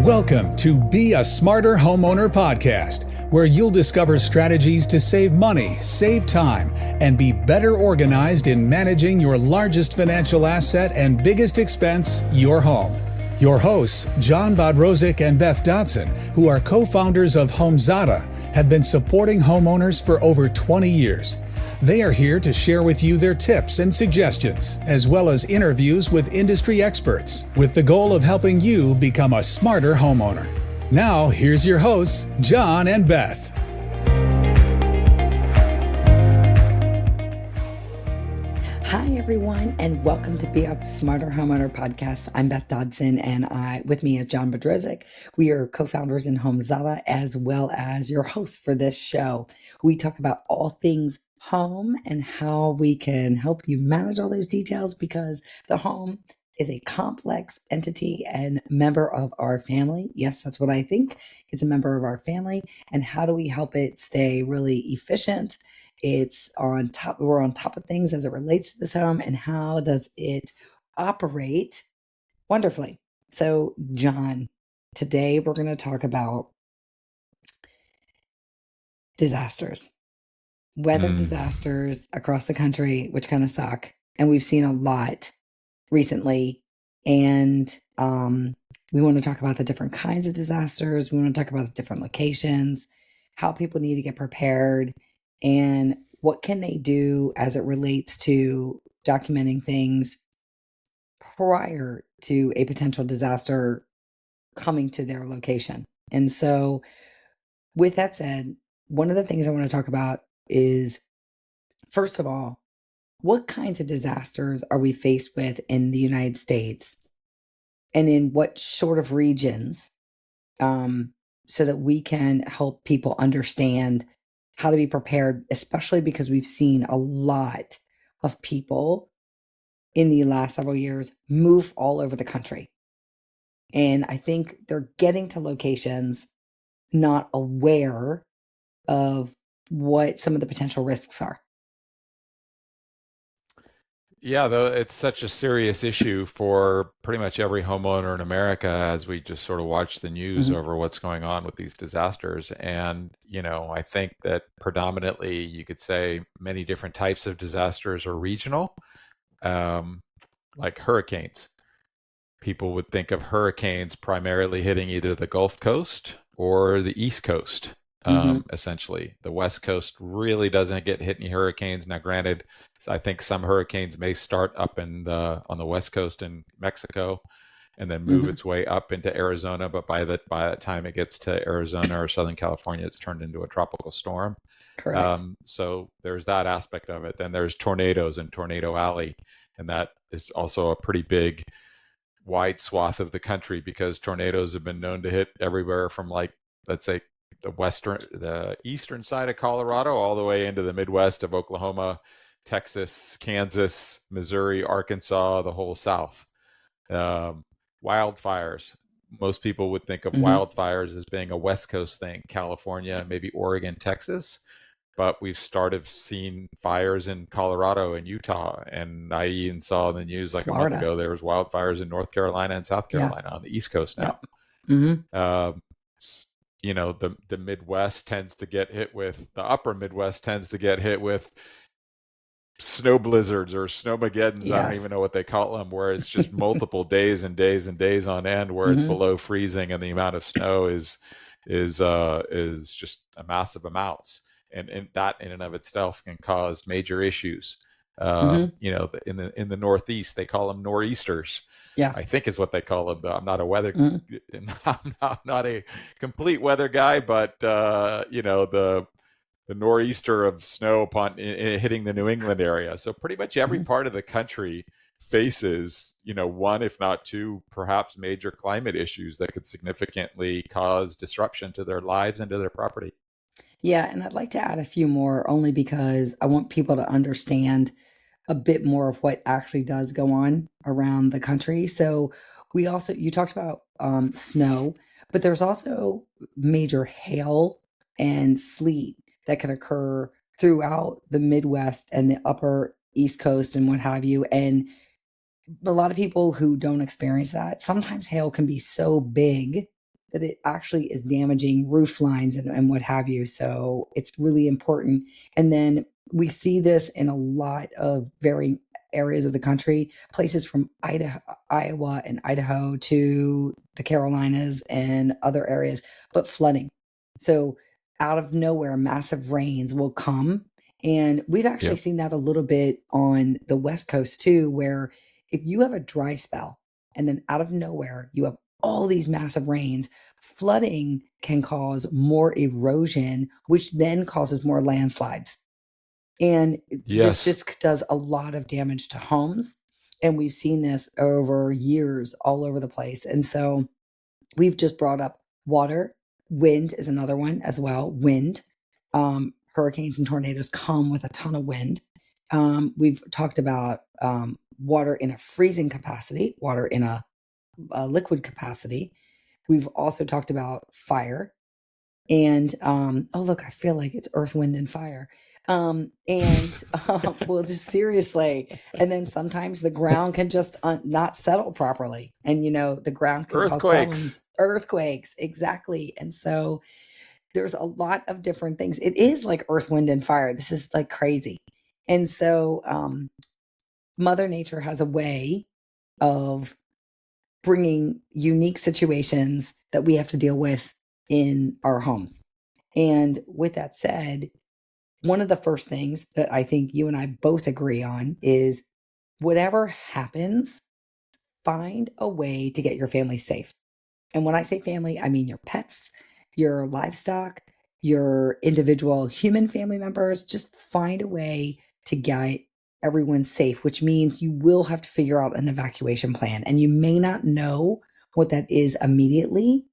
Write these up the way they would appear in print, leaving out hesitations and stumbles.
Welcome to Be a Smarter Homeowner podcast, where you'll discover strategies to save money, save time, and be better organized in managing your largest financial asset and biggest expense, your home. Your hosts, John Bodrozic and Beth Dodson, who are co-founders of Homezada, have been supporting homeowners for over 20 years. They are here to share with you their tips and suggestions, as well as interviews with industry experts, with the goal of helping you become a smarter homeowner. Now, here's your hosts, John and Beth. Hi, everyone, and welcome to Be a Smarter Homeowner podcast. I'm Beth Dodson, and with me is John Bodrozic. We are co-founders in Homezada, as well as your hosts for this show. We talk about all things home and how we can help you manage all those details, because the home is a complex entity and member of our family. Yes, that's what I think. It's a member of our family. And how do we help it stay really efficient? We're on top of things as it relates to this home, and how does it operate wonderfully? So, John, today we're going to talk about disasters. Weather disasters across the country, which kind of suck. And we've seen a lot recently. And we want to talk about the different kinds of disasters. We want to talk about the different locations, how people need to get prepared, and what can they do as it relates to documenting things prior to a potential disaster coming to their location. And so with that said, one of the things I want to talk about is, first of all, what kinds of disasters are we faced with in the United States, and in what sort of regions, so that we can help people understand how to be prepared, especially because we've seen a lot of people in the last several years move all over the country. And I think they're getting to locations not aware of what some of the potential risks are. Yeah, though it's such a serious issue for pretty much every homeowner in America, as we just sort of watch the news over what's going on with these disasters. And, I think that predominantly you could say many different types of disasters are regional, like hurricanes. People would think of hurricanes primarily hitting either the Gulf Coast or the East Coast. Essentially, the West Coast really doesn't get hit any hurricanes. Now, granted, I think some hurricanes may start up on the West Coast in Mexico, and then move its way up into Arizona. But by the time it gets to Arizona or Southern California, it's turned into a tropical storm. Correct. So there's that aspect of it. Then there's tornadoes and Tornado Alley, and that is also a pretty big, wide swath of the country, because tornadoes have been known to hit everywhere from, like, let's say, the eastern side of Colorado all the way into the Midwest of Oklahoma, Texas, Kansas, Missouri, Arkansas, the whole South. Wildfires. Most people would think of wildfires as being a West Coast thing, California, maybe Oregon, Texas. But we've started seeing fires in Colorado and Utah. And I even saw in the news like Florida. a month ago, there was wildfires in North Carolina and South Carolina on the East Coast now. The Midwest tends to get hit with, the upper Midwest tends to get hit with snow blizzards or snowmageddons. Yes. I don't even know what they call them, where it's just multiple days and days and days on end, where it's below freezing, and the amount of snow is just a massive amounts. And that in and of itself can cause major issues. In the Northeast, they call them nor'easters. Yeah, I think is what they call them. I'm not a weather, I'm not a complete weather guy, but the nor'easter of snow upon hitting the New England area. So pretty much every part of the country faces, one, if not two, perhaps major climate issues that could significantly cause disruption to their lives and to their property. Yeah, and I'd like to add a few more, only because I want people to understand a bit more of what actually does go on around the country. So you talked about snow, but there's also major hail and sleet that can occur throughout the Midwest and the upper East Coast and what have you. And a lot of people who don't experience that, sometimes hail can be so big that it actually is damaging roof lines and what have you. So it's really important. And then we see this in a lot of varying areas of the country, places from Iowa and Idaho to the Carolinas and other areas, but flooding. So out of nowhere, massive rains will come. And we've actually seen that a little bit on the West Coast too, where if you have a dry spell and then out of nowhere, you have all these massive rains, flooding can cause more erosion, which then causes more landslides. And this just does a lot of damage to homes. And we've seen this over years all over the place. And so we've just brought up water. Wind is another one as well. Wind. Hurricanes and tornadoes come with a ton of wind. We've talked about water in a freezing capacity, water in a liquid capacity. We've also talked about fire. And oh, look, I feel like it's earth, wind, and fire. Well, just seriously. And then sometimes the ground can just not settle properly. And, the ground can cause problems. Earthquakes. Exactly. And so there's a lot of different things. It is like earth, wind, and fire. This is like crazy. And so Mother Nature has a way of bringing unique situations that we have to deal with in our homes. And with that said, one of the first things that I think you and I both agree on is whatever happens, find a way to get your family safe. And when I say family, I mean your pets, your livestock, your individual human family members. Just find a way to get everyone safe, which means you will have to figure out an evacuation plan. And you may not know what that is immediately.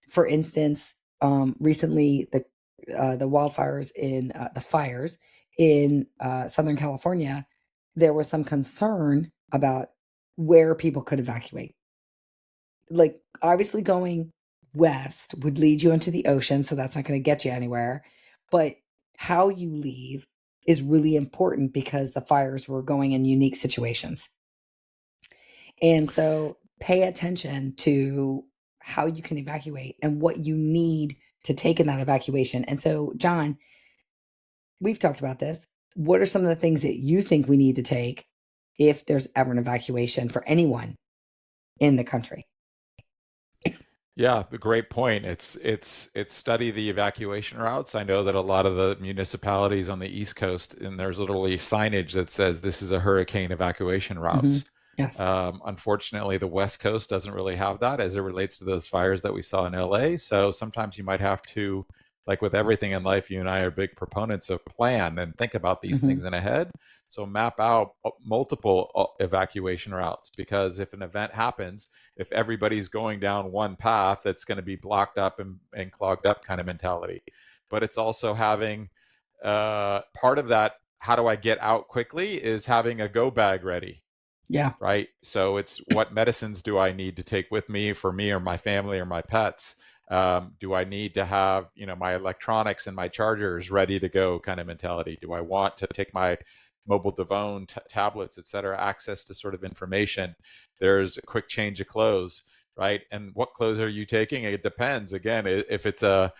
For instance, recently the wildfires in the fires in Southern California, there was some concern about where people could evacuate. Like, obviously going west would lead you into the ocean, so that's not going to get you anywhere. But how you leave is really important because the fires were going in unique situations. And so pay attention to how you can evacuate and what you need to take in that evacuation. And so, John, we've talked about this. What are some of the things that you think we need to take if there's ever an evacuation for anyone in the country? Yeah, the great point. It's study the evacuation routes. I know that a lot of the municipalities on the East Coast, and there's literally signage that says this is a hurricane evacuation routes. Mm-hmm. Yes. Unfortunately, the West Coast doesn't really have that as it relates to those fires that we saw in LA. So sometimes you might have to, like with everything in life, you and I are big proponents of plan and think about these things in ahead. So map out multiple evacuation routes, because if an event happens, if everybody's going down one path, it's going to be blocked up and clogged up kind of mentality. But it's also having part of that, how do I get out quickly, is having a go bag ready. Yeah. Right. So it's what medicines do I need to take with me for me or my family or my pets? Do I need to have, my electronics and my chargers ready to go kind of mentality? Do I want to take my mobile device, tablets, et cetera, access to sort of information? There's a quick change of clothes, right? And what clothes are you taking? It depends. Again, if it's a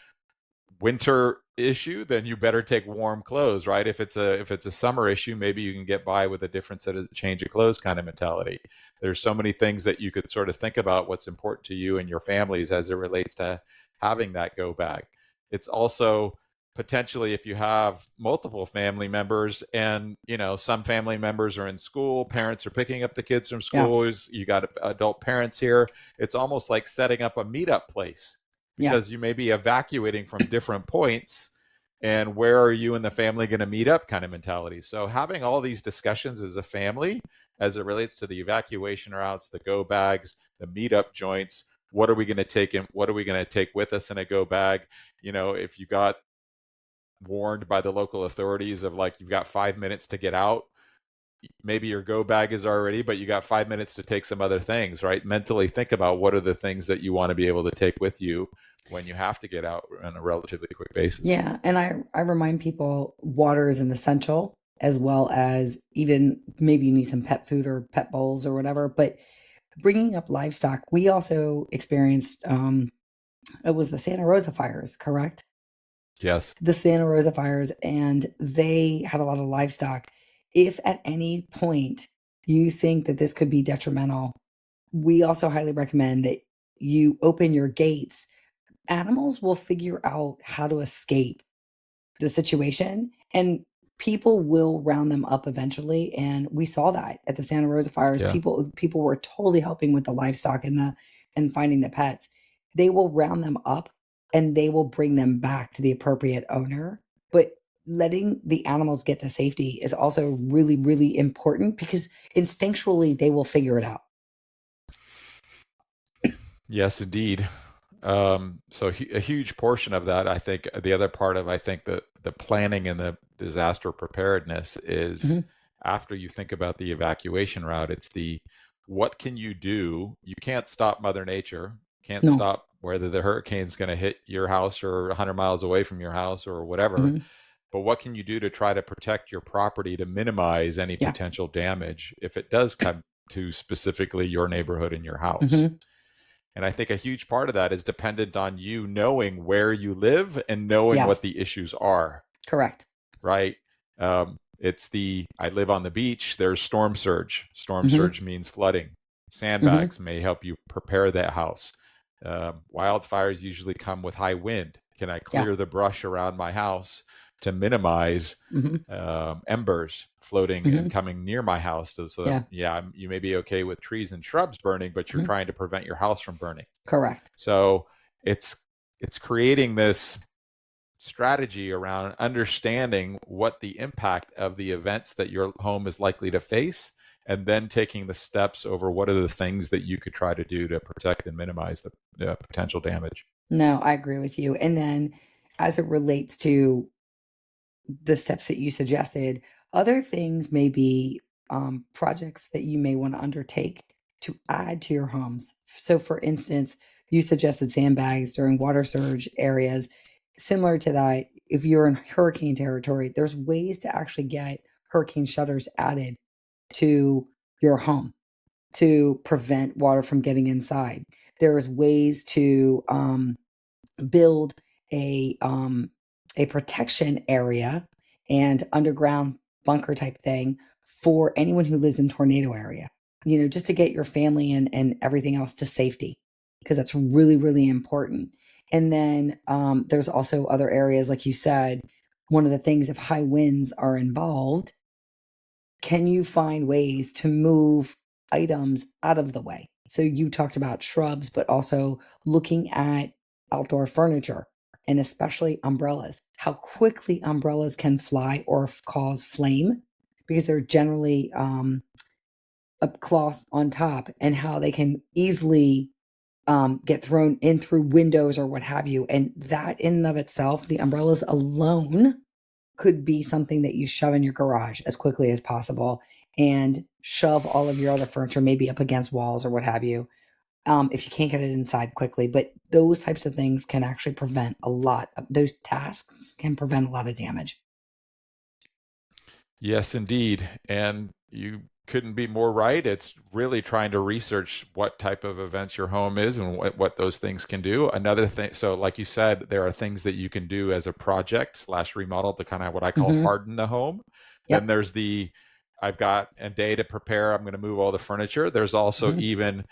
winter issue, then you better take warm clothes, right? If it's a summer issue, maybe you can get by with a different set of change of clothes kind of mentality. There's so many things that you could sort of think about what's important to you and your families as it relates to having that go bag. It's also potentially, if you have multiple family members and, some family members are in school, parents are picking up the kids from schools, you got adult parents here, it's almost like setting up a meetup place. Because you may be evacuating from different points, and where are you and the family going to meet up kind of mentality. So having all these discussions as a family as it relates to the evacuation routes, the go bags, the meetup joints, what are we going to take in, what are we going to take with us in a go bag? If you got warned by the local authorities of like, you've got 5 minutes to get out, maybe your go bag is already, but you got 5 minutes to take some other things, right? Mentally think about what are the things that you want to be able to take with you when you have to get out on a relatively quick basis. Yeah. And I remind people water is an essential, as well as even maybe you need some pet food or pet bowls or whatever. But bringing up livestock, we also experienced It was the Santa Rosa fires, correct? Yes. The Santa Rosa fires, and they had a lot of livestock. If at any point you think that this could be detrimental, we also highly recommend that you open your gates. Animals will figure out how to escape the situation, and people will round them up eventually. And we saw that at the Santa Rosa fires. Yeah. People were totally helping with the livestock and finding the pets. They will round them up and they will bring them back to the appropriate owner. But letting the animals get to safety is also really, really important, because instinctually they will figure it out. Yes, indeed. So a huge portion of that, I think, the other part of, I think, the planning and the disaster preparedness is after you think about the evacuation route, it's what can you do? You can't stop Mother Nature, can't No. stop whether the hurricane's going to hit your house or 100 miles away from your house or whatever. But what can you do to try to protect your property to minimize any Yeah. potential damage if it does come to specifically your neighborhood and your house? And I think a huge part of that is dependent on you knowing where you live and knowing Yes. what the issues are, Correct. right? I live on the beach, there's storm surge. Storm surge means flooding. Sandbags may help you prepare that house. Wildfires usually come with high wind. Can I clear the brush around my house to minimize embers floating and coming near my house? You may be okay with trees and shrubs burning, but you're trying to prevent your house from burning. Correct. So it's creating this strategy around understanding what the impact of the events that your home is likely to face, and then taking the steps over what are the things that you could try to do to protect and minimize the potential damage. No, I agree with you. And then as it relates to the steps that you suggested, other things may be projects that you may want to undertake to add to your homes. So for instance, you suggested sandbags during water surge areas. Similar to that, if you're in hurricane territory, there's ways to actually get hurricane shutters added to your home to prevent water from getting inside. There's ways to build a protection area and underground bunker type thing for anyone who lives in tornado area, just to get your family and everything else to safety, because that's really, really important. And then there's also other areas, like you said, one of the things, if high winds are involved, can you find ways to move items out of the way? So you talked about shrubs, but also looking at outdoor furniture, and especially umbrellas, how quickly umbrellas can fly or cause flame, because they're generally a cloth on top, and how they can easily get thrown in through windows or what have you. And that in and of itself, the umbrellas alone could be something that you shove in your garage as quickly as possible, and shove all of your other furniture maybe up against walls or what have you, if you can't get it inside quickly. But those types of things can actually prevent those tasks can prevent a lot of damage. Yes, indeed. And you couldn't be more right. It's really trying to research what type of events your home is and what those things can do. Another thing, so like you said, there are things that you can do as a project / remodel to kind of what I call harden the home. Yep. Then there's I've got a day to prepare, I'm going to move all the furniture. There's also even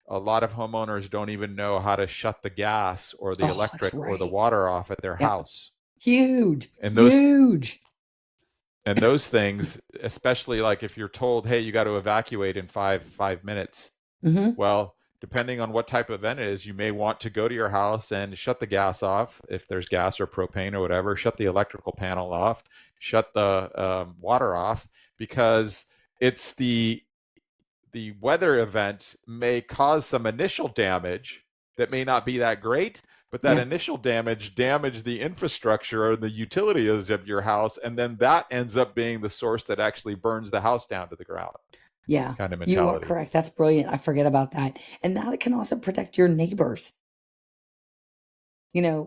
a lot of homeowners don't even know how to shut the gas or the electric or the water off at their house. Huge. And those things, especially like if you're told, hey, you got to evacuate in five minutes. Well, depending on what type of event it is, you may want to go to your house and shut the gas off if there's gas or propane or whatever, shut the electrical panel off, shut the water off, because it's the weather event may cause some initial damage that may not be that great, but that initial damage the infrastructure or the utilities of your house, and then that ends up being the source that actually burns the house down to the ground. Yeah, kind of mentality. You are correct. That's brilliant. I forget about that. And that can also protect your neighbors.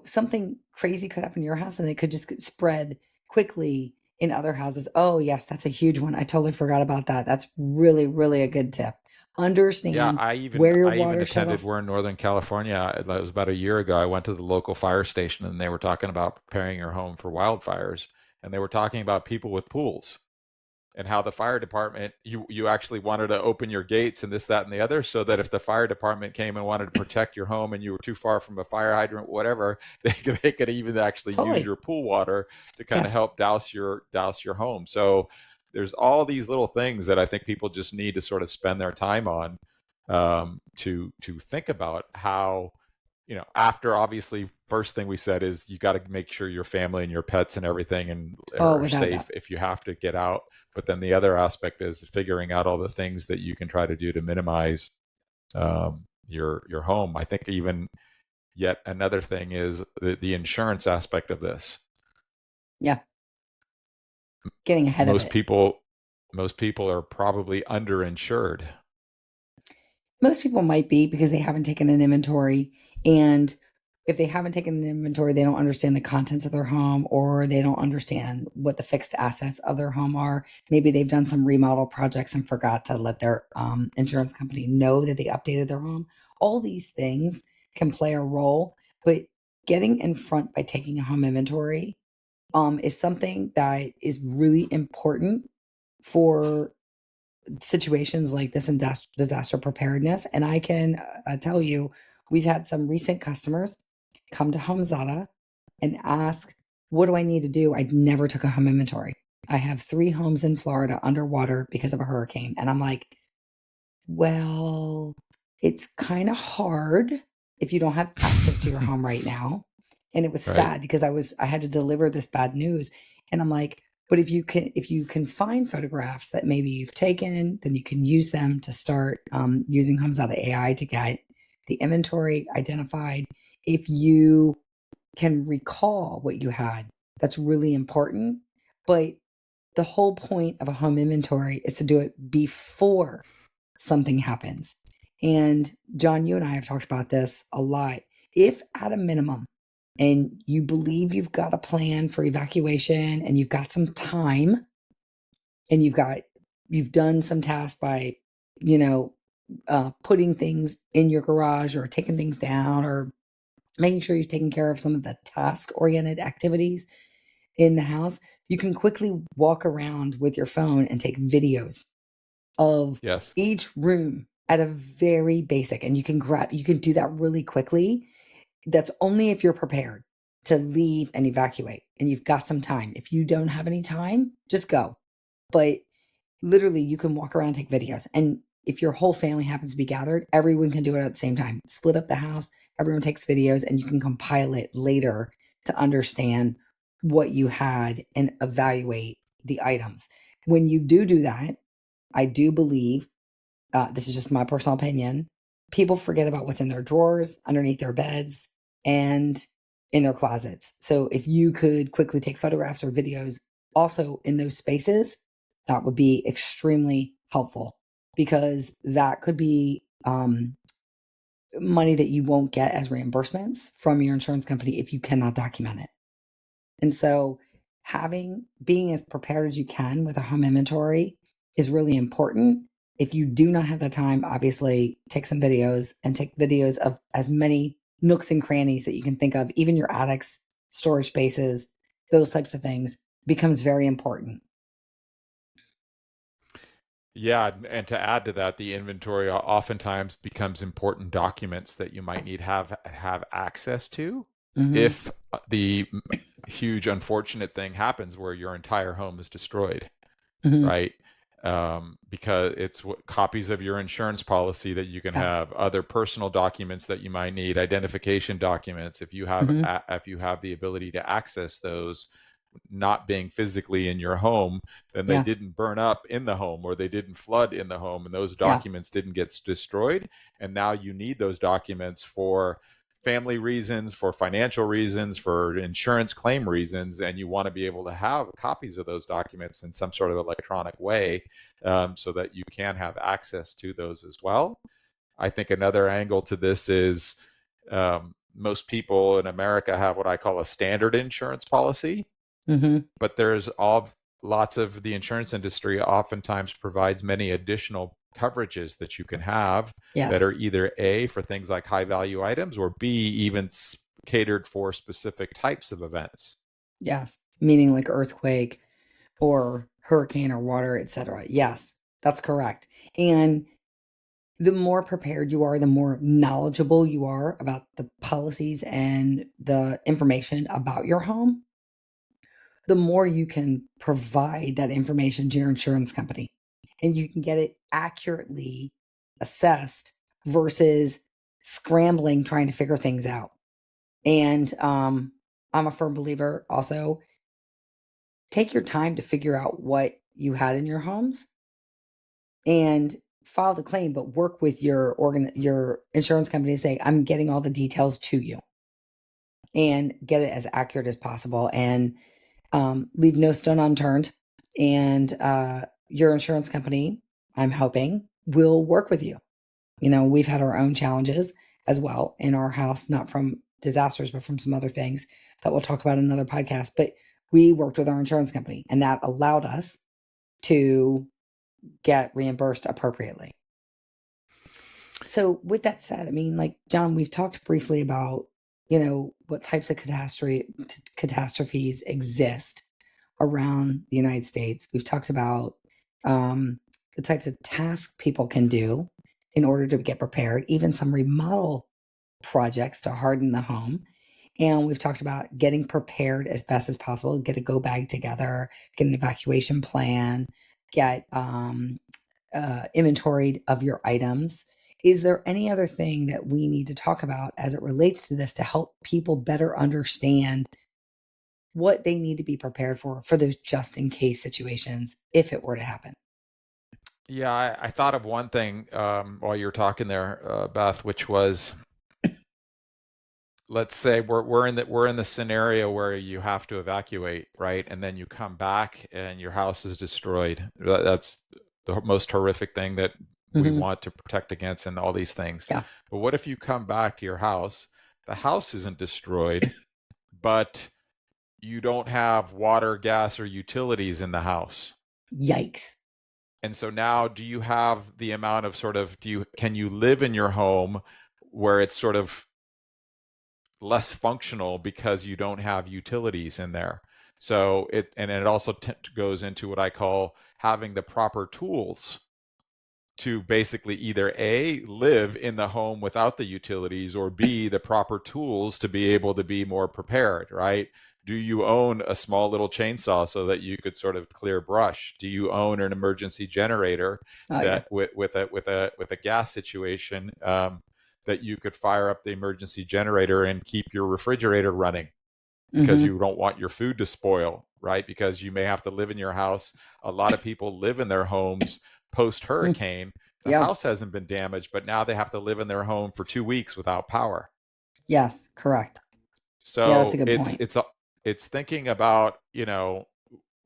Something crazy could happen in your house and it could just spread quickly in other houses. Oh, yes, that's a huge one. I totally forgot about that. That's really, really a good tip. Yeah, Understand I even where your I even water shut attended. off. We're in Northern California. It was about a year ago. I went to the local fire station and they were talking about preparing your home for wildfires. And they were talking about people with pools and how the fire department, you actually wanted to open your gates and this, that, and the other, so that if the fire department came and wanted to protect your home and you were too far from a fire hydrant, whatever, they could even actually use Totally. your pool water to kind of Yes. help douse your home. So there's all these little things that I think people just need to sort of spend their time on, to think about how, after, obviously, first thing we said is you got to make sure your family and your pets and everything and Oh, are without safe that. if you have to get out. But then the other aspect is figuring out all the things that you can try to do to minimize, your home. I think even yet another thing is the insurance aspect of this. Yeah. Getting ahead of Most it. people most people are probably underinsured. Most people might be because they haven't taken an inventory. And if they haven't taken an inventory, they don't understand the contents of their home, or they don't understand what the fixed assets of their home are. Maybe they've done some remodel projects and forgot to let their insurance company know that they updated their home. All these things can play a role, but getting in front by taking a home inventory is something that is really important for situations like this in disaster preparedness. And I can tell you, we've had some recent customers come to HomeZada and ask, what do I need to do? I never took a home inventory. I have 3 homes in Florida underwater because of a hurricane. And I'm like, well, it's kind of hard if you don't have access to your home right now. And it was Right. sad because I had to deliver this bad news. And I'm like, but if you can find photographs that maybe you've taken, then you can use them to start using Homes Out of AI to get the inventory identified. If you can recall what you had, that's really important. But the whole point of a home inventory is to do it before something happens. And John, you and I have talked about this a lot. If at a minimum, and you believe you've got a plan for evacuation and you've got some time and you've done some tasks by, you know, putting things in your garage or taking things down or making sure you've taken care of some of the task oriented activities in the house, you can quickly walk around with your phone and take videos of Yes. each room at a very basic, and you can do that really quickly. That's only if you're prepared to leave and evacuate and you've got some time. If you don't have any time, just go. But literally, you can walk around, take videos. And if your whole family happens to be gathered, everyone can do it at the same time. Split up the house, everyone takes videos, and you can compile it later to understand what you had and evaluate the items. When you do that, I do believe, this is just my personal opinion, people forget about what's in their drawers, underneath their beds, and in their closets. So if you could quickly take photographs or videos also in those spaces, that would be extremely helpful, because that could be money that you won't get as reimbursements from your insurance company if you cannot document it. And so being as prepared as you can with a home inventory is really important. If you do not have the time, obviously take some videos and take videos of as many nooks and crannies that you can think of, even your attics, storage spaces, those types of things becomes very important. Yeah, and to add to that, the inventory oftentimes becomes important documents that you might need have access to Mm-hmm. if the huge unfortunate thing happens where your entire home is destroyed, Mm-hmm. right? Because it's copies of your insurance policy that you can Yeah. have, other personal documents that you might need, identification documents. If you have Mm-hmm. the ability to access those, not being physically in your home, then they Yeah. didn't burn up in the home or they didn't flood in the home and those Yeah. documents didn't get destroyed. And now you need those documents for family reasons, for financial reasons, for insurance claim reasons, and you want to be able to have copies of those documents in some sort of electronic way, so that you can have access to those as well. I think another angle to this is, most people in America have what I call a standard insurance policy, Mm-hmm. but there's lots of the insurance industry oftentimes provides many additional coverages that you can have Yes. that are either A, for things like high value items, or B, even catered for specific types of events. Yes. Meaning like earthquake or hurricane or water, etc. Yes, that's correct. And the more prepared you are, the more knowledgeable you are about the policies and the information about your home, the more you can provide that information to your insurance company, and you can get it accurately assessed versus scrambling trying to figure things out. And I'm a firm believer also, take your time to figure out what you had in your homes and file the claim, but work with your insurance company to say, I'm getting all the details to you, and get it as accurate as possible, and leave no stone unturned. And your insurance company, I'm hoping, will work with you. You know, we've had our own challenges as well in our house, not from disasters, but from some other things that we'll talk about in another podcast. But we worked with our insurance company, and that allowed us to get reimbursed appropriately. So with that said, I mean, like, John, we've talked briefly about, you know, what types of catastrophes exist around the United States. We've talked about the types of tasks people can do in order to get prepared, even some remodel projects to harden the home. And we've talked about getting prepared as best as possible, get a go bag together, get an evacuation plan, get inventoried of your items. Is there any other thing that we need to talk about as it relates to this to help people better understand what they need to be prepared for those just in case situations if it were to happen? Yeah, I thought of one thing while you were talking there, Beth, which was, let's say we're in the scenario where you have to evacuate, right? And then you come back and your house is destroyed. That's the most horrific thing that we want to protect against, and all these things. Yeah. But what if you come back to your house, the house isn't destroyed, but you don't have water, gas, or utilities in the house? Yikes. And so now, do you have the amount of can you live in your home where it's sort of less functional because you don't have utilities in there? So it also goes into what I call having the proper tools to basically either A, live in the home without the utilities, or B, the proper tools to be able to be more prepared, right? Do you own a small little chainsaw so that you could sort of clear brush? Do you own an emergency generator with a gas situation that you could fire up the emergency generator and keep your refrigerator running because you don't want your food to spoil, right? Because you may have to live in your house. A lot of people live in their homes post-hurricane. The house hasn't been damaged, but now they have to live in their home for 2 weeks without power. Yes, correct. So that's a good point. It's thinking about, you know,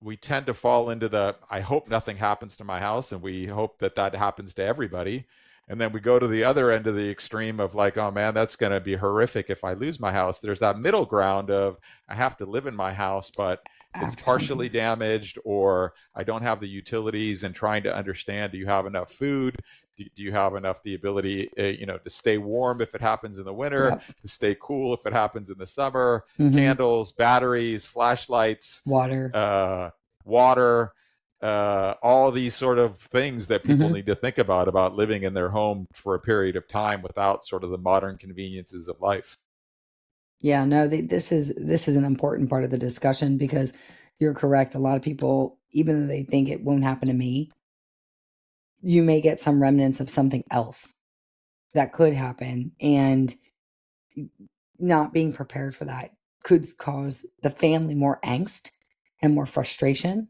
we tend to fall into I hope nothing happens to my house, and we hope that happens to everybody. And then we go to the other end of the extreme of like, oh man, that's going to be horrific if I lose my house. There's that middle ground of I have to live in my house, but it's partially damaged, or I don't have the utilities, and trying to understand, do you have enough food? Do you have enough the ability, to stay warm if it happens in the winter, to stay cool if it happens in the summer, candles, batteries, flashlights, water, all these sort of things that people need to think about living in their home for a period of time without sort of the modern conveniences of life. Yeah, no, this is an important part of the discussion, because you're correct. A lot of people, even though they think it won't happen to me, you may get some remnants of something else that could happen, and not being prepared for that could cause the family more angst and more frustration,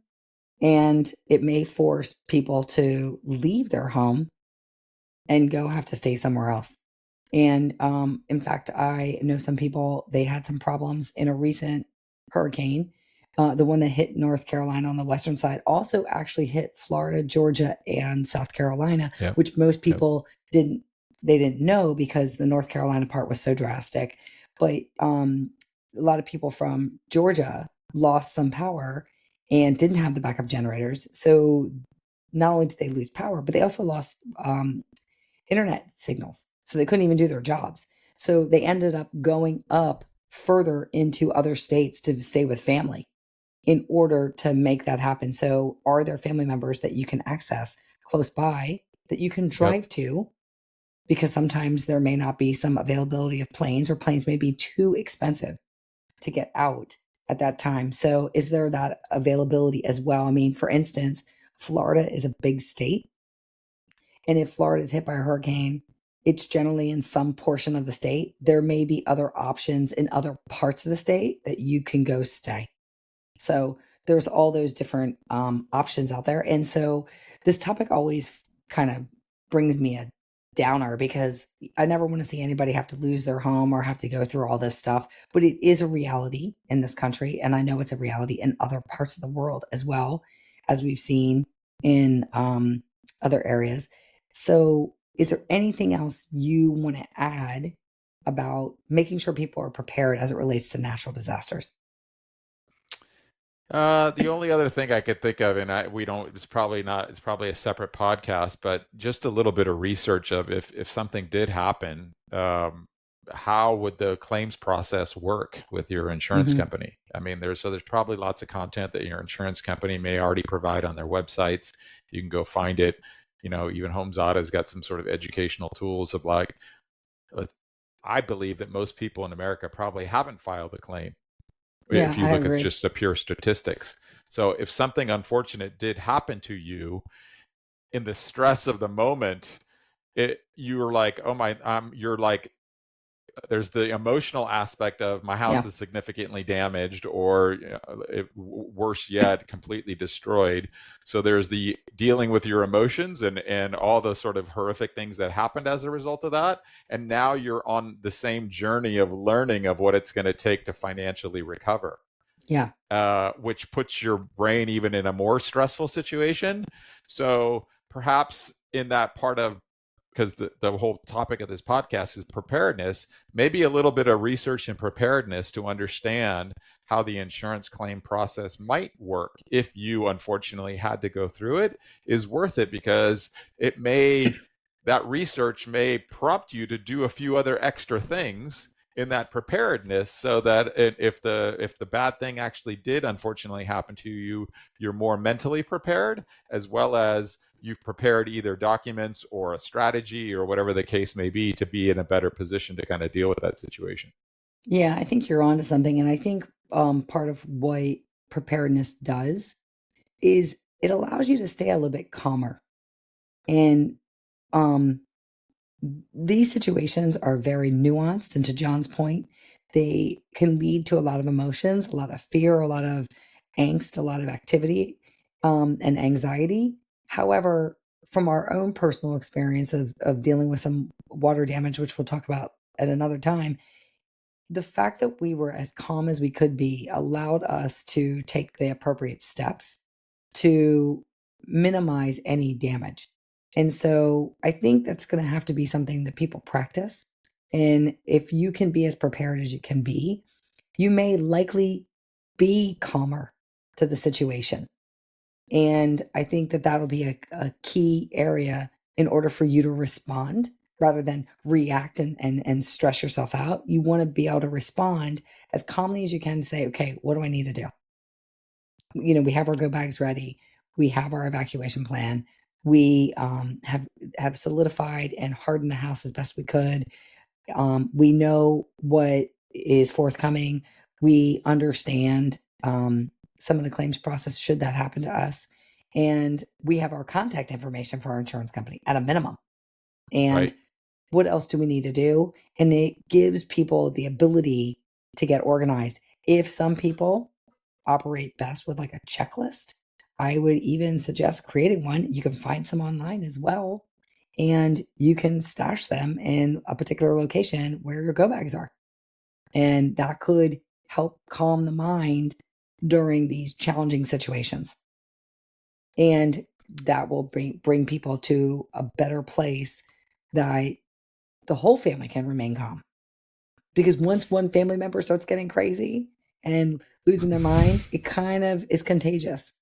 and it may force people to leave their home and go have to stay somewhere else. And in fact, I know some people, they had some problems in a recent hurricane. The one that hit North Carolina on the western side also actually hit Florida, Georgia, and South Carolina, which most people didn't know, because the North Carolina part was so drastic. But a lot of people from Georgia lost some power, and didn't have the backup generators. So not only did they lose power, but they also lost internet signals. So they couldn't even do their jobs. So they ended up going up further into other states to stay with family in order to make that happen. So are there family members that you can access close by that you can drive to? Because sometimes there may not be some availability of planes, or planes may be too expensive to get out at that time. So is there that availability as well? I mean, for instance, Florida is a big state. And if Florida is hit by a hurricane, it's generally in some portion of the state. There may be other options in other parts of the state that you can go stay. So there's all those different options out there. And so this topic always kind of brings me a downer, because I never want to see anybody have to lose their home or have to go through all this stuff. But it is a reality in this country. And I know it's a reality in other parts of the world as well, as we've seen in other areas. So is there anything else you want to add about making sure people are prepared as it relates to natural disasters? The only other thing I could think of, and it's probably a separate podcast, but just a little bit of research of if something did happen, how would the claims process work with your insurance company? I mean, there's probably lots of content that your insurance company may already provide on their websites. You can go find it. Even Homes Auto's got some sort of educational tools of like, I believe that most people in America probably haven't filed a claim. Yeah, if you I look agree. at just the pure statistics. So if something unfortunate did happen to you, in the stress of the moment, you're like, oh my, you're like, there's the emotional aspect of my house is significantly damaged, or worse yet, completely destroyed. So there's the dealing with your emotions and all the sort of horrific things that happened as a result of that. And now you're on the same journey of learning of what it's going to take to financially recover. Yeah. Which puts your brain even in a more stressful situation. So perhaps in that part of, because the whole topic of this podcast is preparedness, maybe a little bit of research and preparedness to understand how the insurance claim process might work if you unfortunately had to go through it is worth it, because that research may prompt you to do a few other extra things in that preparedness, so that if the bad thing actually did unfortunately happen to you, you're more mentally prepared, as well as you've prepared either documents or a strategy or whatever the case may be to be in a better position to kind of deal with that situation. Yeah, I think you're onto something. And I think part of what preparedness does is it allows you to stay a little bit calmer. And these situations are very nuanced. And to John's point, they can lead to a lot of emotions, a lot of fear, a lot of angst, a lot of activity, and anxiety. However, from our own personal experience of dealing with some water damage, which we'll talk about at another time, the fact that we were as calm as we could be allowed us to take the appropriate steps to minimize any damage. And so I think that's going to have to be something that people practice. And if you can be as prepared as you can be, you may likely be calmer to the situation. And I think that that'll be a key area in order for you to respond rather than react and stress yourself out. You want to be able to respond as calmly as you can, say, okay, what do I need to do? We have our go bags ready. We have our evacuation plan. We have solidified and hardened the house as best we could. We know what is forthcoming. We understand some of the claims process should that happen to us. And we have our contact information for our insurance company at a minimum. And what else do we need to do? And it gives people the ability to get organized. If some people operate best with like a checklist, I would even suggest creating one. You can find some online as well, and you can stash them in a particular location where your go bags are. And that could help calm the mind during these challenging situations. And that will bring people to a better place that the whole family can remain calm. Because once one family member starts getting crazy and losing their mind, it kind of is contagious.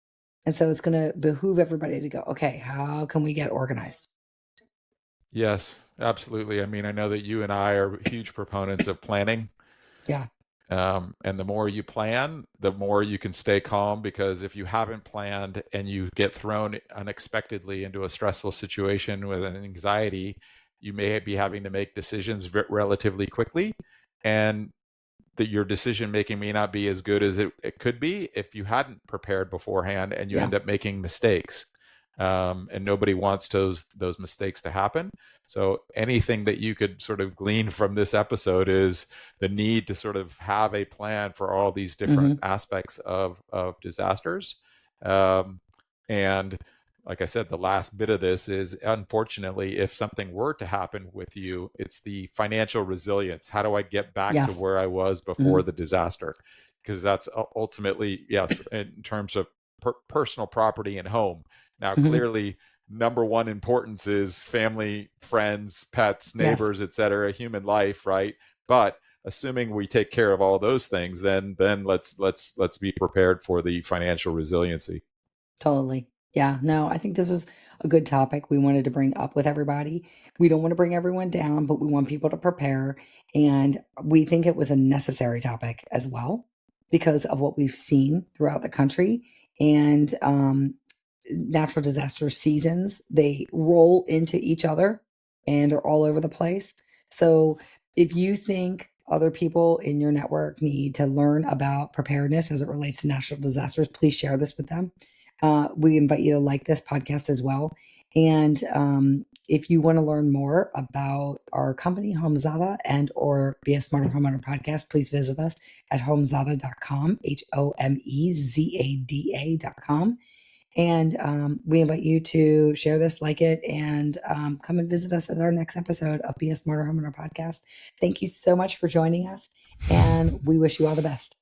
And so it's going to behoove everybody to go, okay, how can we get organized? Yes, absolutely. I mean, I know that you and I are huge proponents of planning. Yeah. And the more you plan, the more you can stay calm, because if you haven't planned and you get thrown unexpectedly into a stressful situation with an anxiety, you may be having to make decisions relatively quickly, and that your decision making may not be as good as it could be if you hadn't prepared beforehand, and you end up making mistakes. And nobody wants those mistakes to happen. So anything that you could sort of glean from this episode is the need to sort of have a plan for all these different aspects of disasters. And like I said, the last bit of this is, unfortunately, if something were to happen with you, it's the financial resilience. How do I get back to where I was before the disaster? Because that's ultimately, yes, in terms of personal property and home. Now, clearly, number one importance is family, friends, pets, neighbors, et cetera, human life, right? But assuming we take care of all those things, then let's be prepared for the financial resiliency. Totally. Yeah. No, I think this is a good topic we wanted to bring up with everybody. We don't want to bring everyone down, but we want people to prepare. And we think it was a necessary topic as well because of what we've seen throughout the country. And natural disaster seasons, they roll into each other and are all over the place. So if you think other people in your network need to learn about preparedness as it relates to natural disasters, please share this with them. We invite you to like this podcast as well. And if you want to learn more about our company, Homezada, and or be a Smarter Homeowner podcast, please visit us at homezada.com, HOMEZADA.com. And we invite you to share this, like it, and come and visit us at our next episode of Be a Smarter Homeowner podcast. Thank you so much for joining us, and we wish you all the best.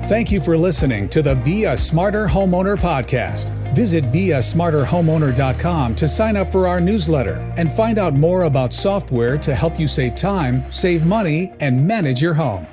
Thank you for listening to the Be a Smarter Homeowner podcast. Visit beasmarterhomeowner.com to sign up for our newsletter and find out more about software to help you save time, save money, and manage your home.